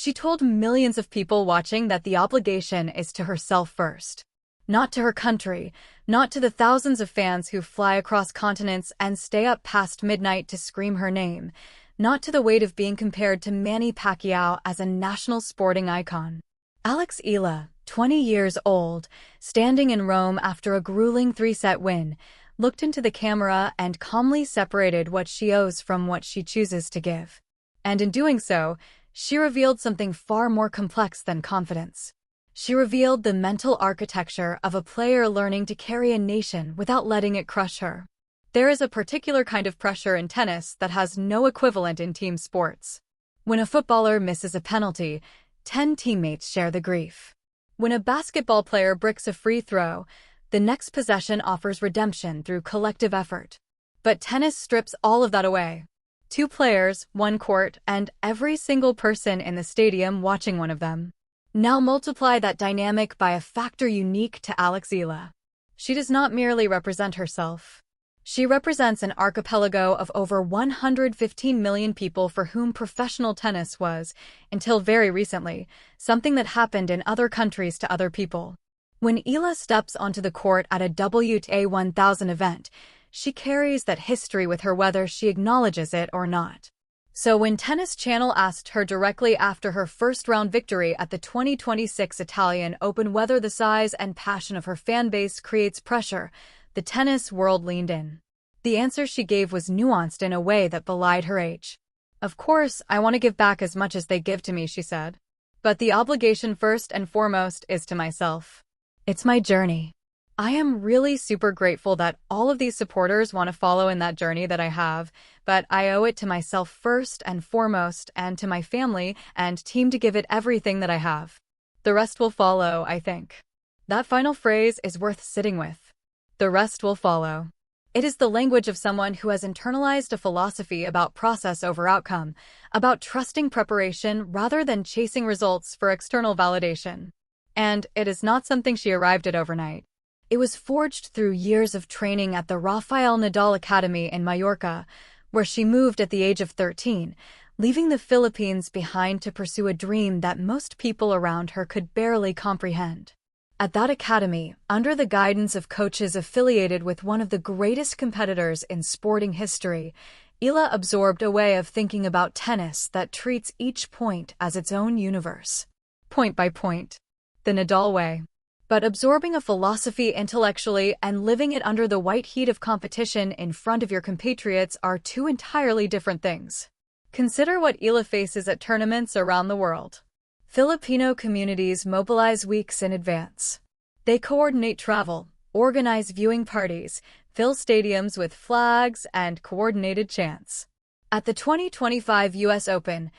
She told millions of people watching that the obligation is to herself first. Not to her country, not to the thousands of fans who fly across continents and stay up past midnight to scream her name, not to the weight of being compared to Manny Pacquiao as a national sporting icon. Alex Eala, 20 years old, standing in Rome after a grueling 3-set win, looked into the camera and calmly separated what she owes from what she chooses to give. And in doing so, she revealed something far more complex than confidence. She revealed the mental architecture of a player learning to carry a nation without letting it crush her. There is a particular kind of pressure in tennis that has no equivalent in team sports. When a footballer misses a penalty, 10 teammates share the grief. When a basketball player bricks a free throw, the next possession offers redemption through collective effort. But tennis strips all of that away. 2 players, 1 court, and every single person in the stadium watching one of them. Now multiply that dynamic by a factor unique to Alex Eala. She does not merely represent herself. She represents an archipelago of over 115 million people for whom professional tennis was, until very recently, something that happened in other countries to other people. When Eala steps onto the court at a WTA 1000 event, she carries that history with her whether she acknowledges it or not. So when Tennis Channel asked her directly after her first-round victory at the 2026 Italian Open whether the size and passion of her fan base creates pressure, the tennis world leaned in. The answer she gave was nuanced in a way that belied her age. "Of course, I want to give back as much as they give to me," she said. "But the obligation first and foremost is to myself. It's my journey. I am really super grateful that all of these supporters want to follow in that journey that I have, but I owe it to myself first and foremost and to my family and team to give it everything that I have. The rest will follow, I think." That final phrase is worth sitting with. The rest will follow. It is the language of someone who has internalized a philosophy about process over outcome, about trusting preparation rather than chasing results for external validation. And it is not something she arrived at overnight. It was forged through years of training at the Rafael Nadal Academy in Mallorca, where she moved at the age of 13, leaving the Philippines behind to pursue a dream that most people around her could barely comprehend. At that academy, under the guidance of coaches affiliated with one of the greatest competitors in sporting history, Eala absorbed a way of thinking about tennis that treats each point as its own universe. Point by point. The Nadal way. But absorbing a philosophy intellectually and living it under the white heat of competition in front of your compatriots are 2 entirely different things. Consider what Eala faces at tournaments around the world. Filipino communities mobilize weeks in advance. They coordinate travel, organize viewing parties, fill stadiums with flags, and coordinated chants. At the 2025 U.S. Open,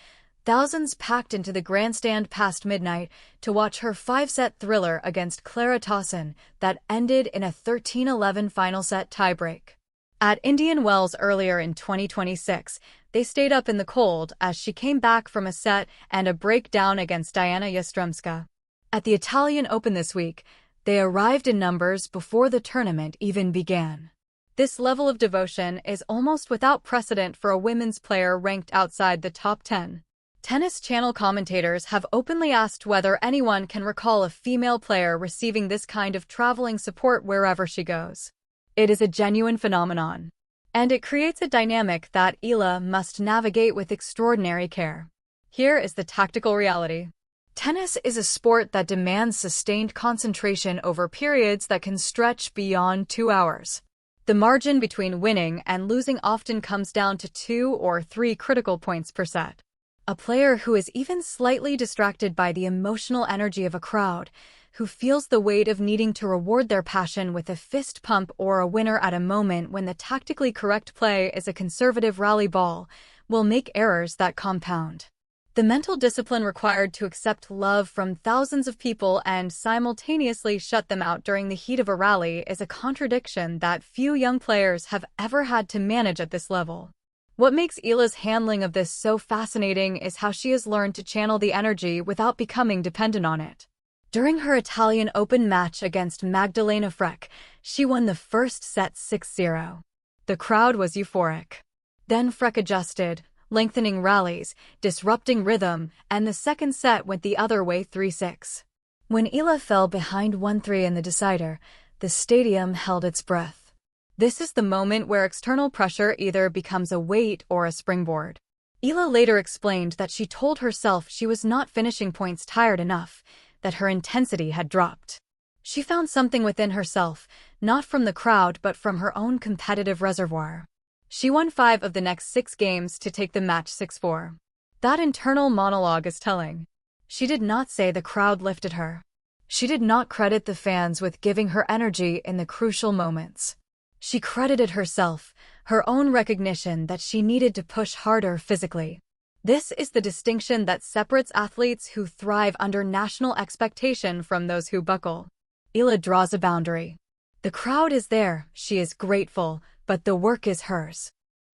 thousands packed into the grandstand past midnight to watch her 5-set thriller against Clara Tauson that ended in a 13-11 final set tiebreak. At Indian Wells earlier in 2026, they stayed up in the cold as she came back from a set and a breakdown against Diana Yastremska. At the Italian Open this week, they arrived in numbers before the tournament even began. This level of devotion is almost without precedent for a women's player ranked outside the top 10. Tennis Channel commentators have openly asked whether anyone can recall a female player receiving this kind of traveling support wherever she goes. It is a genuine phenomenon. And it creates a dynamic that Eala must navigate with extraordinary care. Here is the tactical reality. Tennis is a sport that demands sustained concentration over periods that can stretch beyond 2 hours. The margin between winning and losing often comes down to 2 or 3 critical points per set. A player who is even slightly distracted by the emotional energy of a crowd, who feels the weight of needing to reward their passion with a fist pump or a winner at a moment when the tactically correct play is a conservative rally ball, will make errors that compound. The mental discipline required to accept love from thousands of people and simultaneously shut them out during the heat of a rally is a contradiction that few young players have ever had to manage at this level. What makes Eala's handling of this so fascinating is how she has learned to channel the energy without becoming dependent on it. During her Italian Open match against Magdalena Frech, she won the first set 6-0. The crowd was euphoric. Then Frech adjusted, lengthening rallies, disrupting rhythm, and the second set went the other way 3-6. When Eala fell behind 1-3 in the decider, the stadium held its breath. This is the moment where external pressure either becomes a weight or a springboard. Eala later explained that she told herself she was not finishing points tired enough, that her intensity had dropped. She found something within herself, not from the crowd but from her own competitive reservoir. She won 5 of the next 6 games to take the match 6-4. That internal monologue is telling. She did not say the crowd lifted her. She did not credit the fans with giving her energy in the crucial moments. She credited herself, her own recognition that she needed to push harder physically. This is the distinction that separates athletes who thrive under national expectation from those who buckle. Eala draws a boundary. The crowd is there, she is grateful, but the work is hers.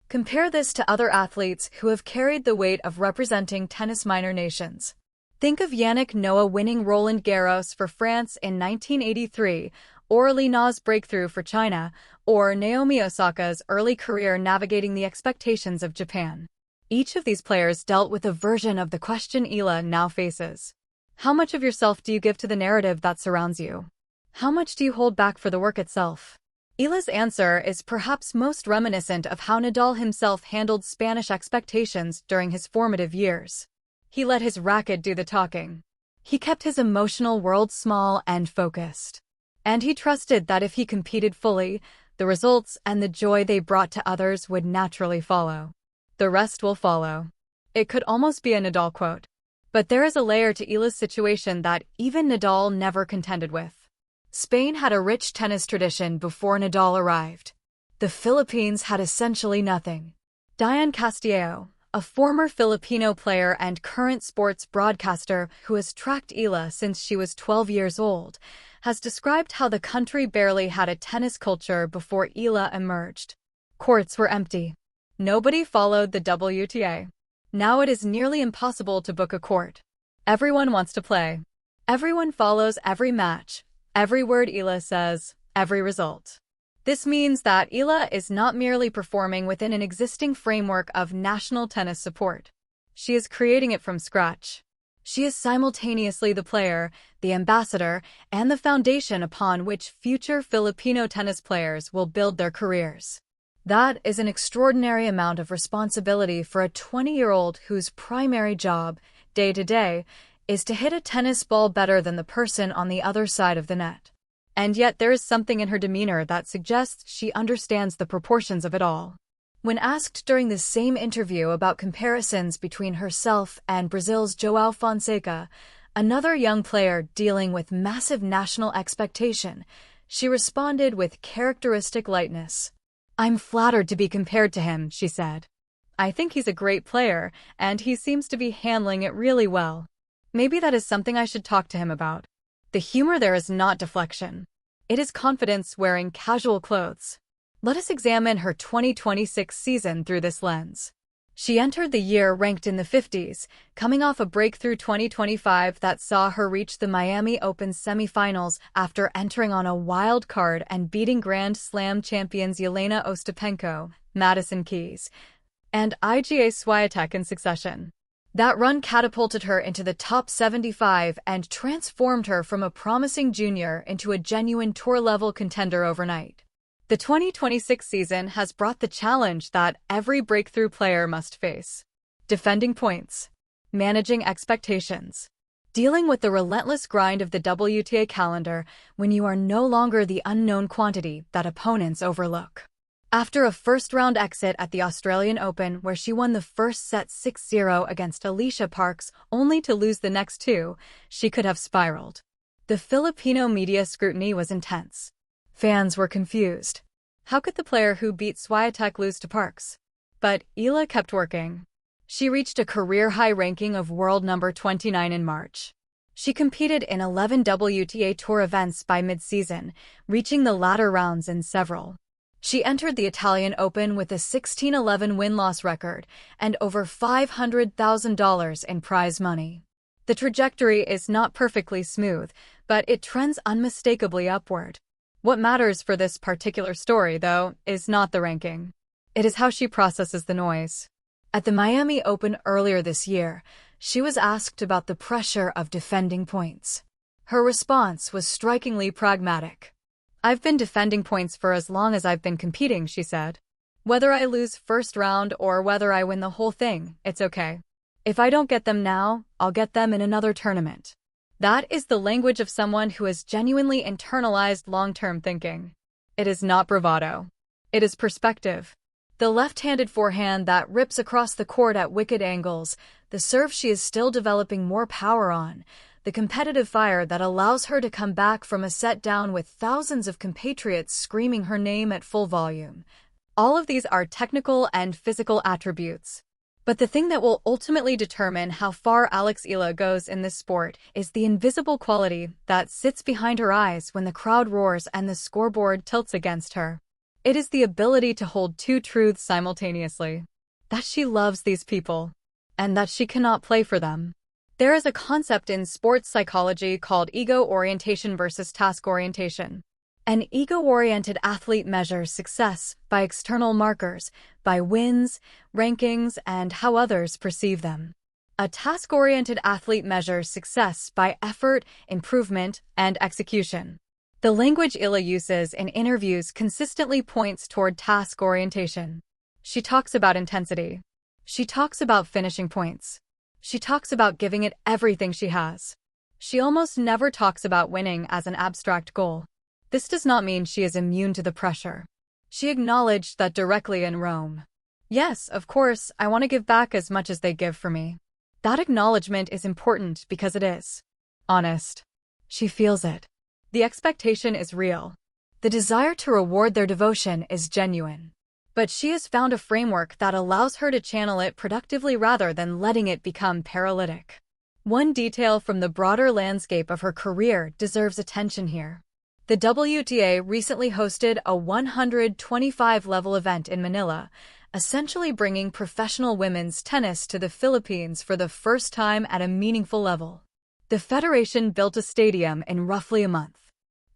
Compare this to other athletes who have carried the weight of representing tennis minor nations. Think of Yannick Noah winning Roland Garros for France in 1983, or Li Na's breakthrough for China, or Naomi Osaka's early career navigating the expectations of Japan. Each of these players dealt with a version of the question Eala now faces. How much of yourself do you give to the narrative that surrounds you? How much do you hold back for the work itself? Eala's answer is perhaps most reminiscent of how Nadal himself handled Spanish expectations during his formative years. He let his racket do the talking. He kept his emotional world small and focused. And he trusted that if he competed fully, the results and the joy they brought to others would naturally follow. The rest will follow. It could almost be a Nadal quote. But there is a layer to Eala's situation that even Nadal never contended with. Spain had a rich tennis tradition before Nadal arrived. The Philippines had essentially nothing. Diane Castillo, a former Filipino player and current sports broadcaster who has tracked Eala since she was 12 years old, has described how the country barely had a tennis culture before Eala emerged. Courts were empty. Nobody followed the WTA. Now it is nearly impossible to book a court. Everyone wants to play. Everyone follows every match, every word Eala says, every result. This means that Eala is not merely performing within an existing framework of national tennis support. She is creating it from scratch. She is simultaneously the player, the ambassador, and the foundation upon which future Filipino tennis players will build their careers. That is an extraordinary amount of responsibility for a 20-year-old whose primary job, day to day, is to hit a tennis ball better than the person on the other side of the net. And yet there is something in her demeanor that suggests she understands the proportions of it all. When asked during the same interview about comparisons between herself and Brazil's João Fonseca, another young player dealing with massive national expectation, she responded with characteristic lightness. "I'm flattered to be compared to him," she said. "I think he's a great player, and he seems to be handling it really well. Maybe that is something I should talk to him about." The humor there is not deflection. It is confidence wearing casual clothes. Let us examine her 2026 season through this lens. She entered the year ranked in the 50s, coming off a breakthrough 2025 that saw her reach the Miami Open semifinals after entering on a wild card and beating Grand Slam champions Jelena Ostapenko, Madison Keys, and Iga Swiatek in succession. That run catapulted her into the top 75 and transformed her from a promising junior into a genuine tour-level contender overnight. The 2026 season has brought the challenge that every breakthrough player must face: defending points, managing expectations, dealing with the relentless grind of the WTA calendar when you are no longer the unknown quantity that opponents overlook. After a first-round exit at the Australian Open where she won the first set 6-0 against Alicia Parks only to lose the next two, she could have spiraled. The Filipino media scrutiny was intense. Fans were confused. How could the player who beat Swiatek lose to Parks? But Eala kept working. She reached a career-high ranking of world number 29 in March. She competed in 11 WTA Tour events by mid-season, reaching the latter rounds in several. She entered the Italian Open with a 16-11 win-loss record and over $500,000 in prize money. The trajectory is not perfectly smooth, but it trends unmistakably upward. What matters for this particular story, though, is not the ranking. It is how she processes the noise. At the Miami Open earlier this year, she was asked about the pressure of defending points. Her response was strikingly pragmatic. "I've been defending points for as long as I've been competing," she said. "Whether I lose first round or whether I win the whole thing, it's okay. If I don't get them now, I'll get them in another tournament." That is the language of someone who has genuinely internalized long-term thinking. It is not bravado. It is perspective. The left-handed forehand that rips across the court at wicked angles, the serve she is still developing more power on, the competitive fire that allows her to come back from a set down with thousands of compatriots screaming her name at full volume. All of these are technical and physical attributes. But the thing that will ultimately determine how far Alex Eala goes in this sport is the invisible quality that sits behind her eyes when the crowd roars and the scoreboard tilts against her. It is the ability to hold two truths simultaneously: that she loves these people, and that she cannot play for them. There is a concept in sports psychology called ego orientation versus task orientation. An ego-oriented athlete measures success by external markers, by wins, rankings, and how others perceive them. A task-oriented athlete measures success by effort, improvement, and execution. The language Eala uses in interviews consistently points toward task orientation. She talks about intensity. She talks about finishing points. She talks about giving it everything she has. She almost never talks about winning as an abstract goal. This does not mean she is immune to the pressure. She acknowledged that directly in Rome. "Yes, of course, I want to give back as much as they give for me." That acknowledgement is important because it is honest. She feels it. The expectation is real. The desire to reward their devotion is genuine. But she has found a framework that allows her to channel it productively rather than letting it become paralytic. One detail from the broader landscape of her career deserves attention here. The WTA recently hosted a 125-level event in Manila, essentially bringing professional women's tennis to the Philippines for the first time at a meaningful level. The federation built a stadium in roughly a month.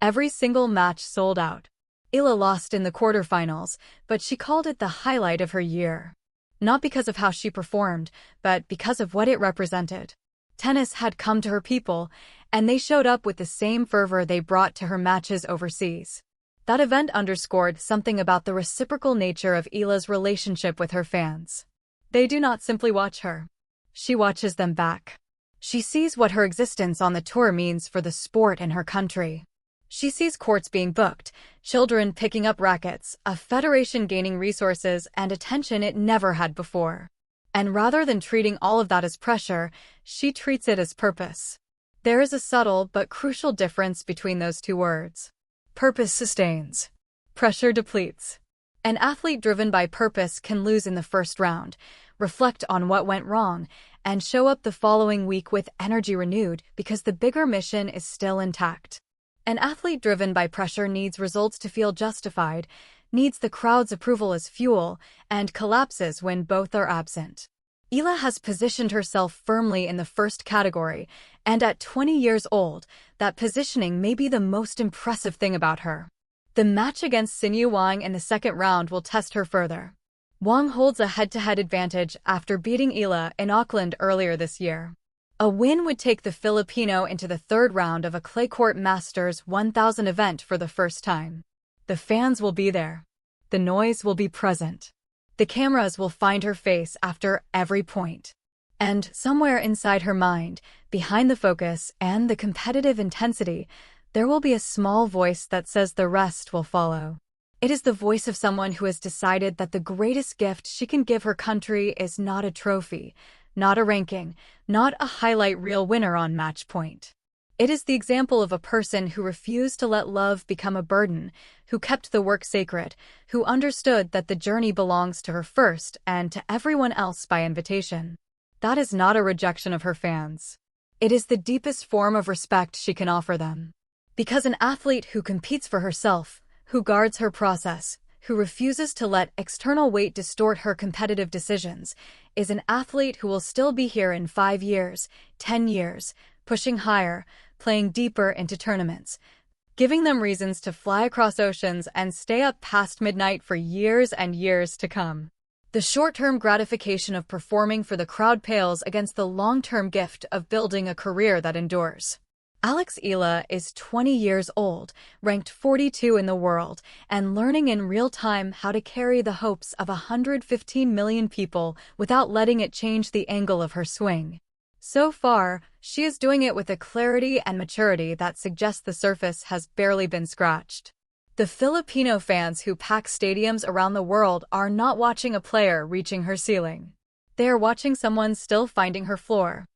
Every single match sold out. Eala lost in the quarterfinals, but she called it the highlight of her year. Not because of how she performed, but because of what it represented. Tennis had come to her people, and they showed up with the same fervor they brought to her matches overseas. That event underscored something about the reciprocal nature of Eala's relationship with her fans. They do not simply watch her. She watches them back. She sees what her existence on the tour means for the sport and her country. She sees courts being booked, children picking up rackets, a federation gaining resources and attention it never had before. And rather than treating all of that as pressure, she treats it as purpose. There is a subtle but crucial difference between those two words. Purpose sustains. Pressure depletes. An athlete driven by purpose can lose in the first round, reflect on what went wrong, and show up the following week with energy renewed because the bigger mission is still intact. An athlete driven by pressure needs results to feel justified, needs the crowd's approval as fuel, and collapses when both are absent. Eala has positioned herself firmly in the first category, and at 20 years old, that positioning may be the most impressive thing about her. The match against Sinew Wang in the second round will test her further. Wang holds a head-to-head advantage after beating Eala in Auckland earlier this year. A win would take the Filipino into the third round of a clay court Masters 1000 event for the first time. The fans will be there. The noise will be present. The cameras will find her face after every point. And somewhere inside her mind, behind the focus and the competitive intensity, there will be a small voice that says the rest will follow. It is the voice of someone who has decided that the greatest gift she can give her country is not a trophy, not a ranking, not a highlight reel winner on match point. It is the example of a person who refused to let love become a burden, who kept the work sacred, who understood that the journey belongs to her first and to everyone else by invitation. That is not a rejection of her fans. It is the deepest form of respect she can offer them. Because an athlete who competes for herself, who guards her process, who refuses to let external weight distort her competitive decisions, is an athlete who will still be here in 5 years, 10 years, pushing higher, playing deeper into tournaments, giving them reasons to fly across oceans and stay up past midnight for years and years to come. The short-term gratification of performing for the crowd pales against the long-term gift of building a career that endures. Alex Eala is 20 years old, ranked 42 in the world, and learning in real time how to carry the hopes of 115 million people without letting it change the angle of her swing. So far, she is doing it with a clarity and maturity that suggests the surface has barely been scratched. The Filipino fans who pack stadiums around the world are not watching a player reaching her ceiling. They are watching someone still finding her floor.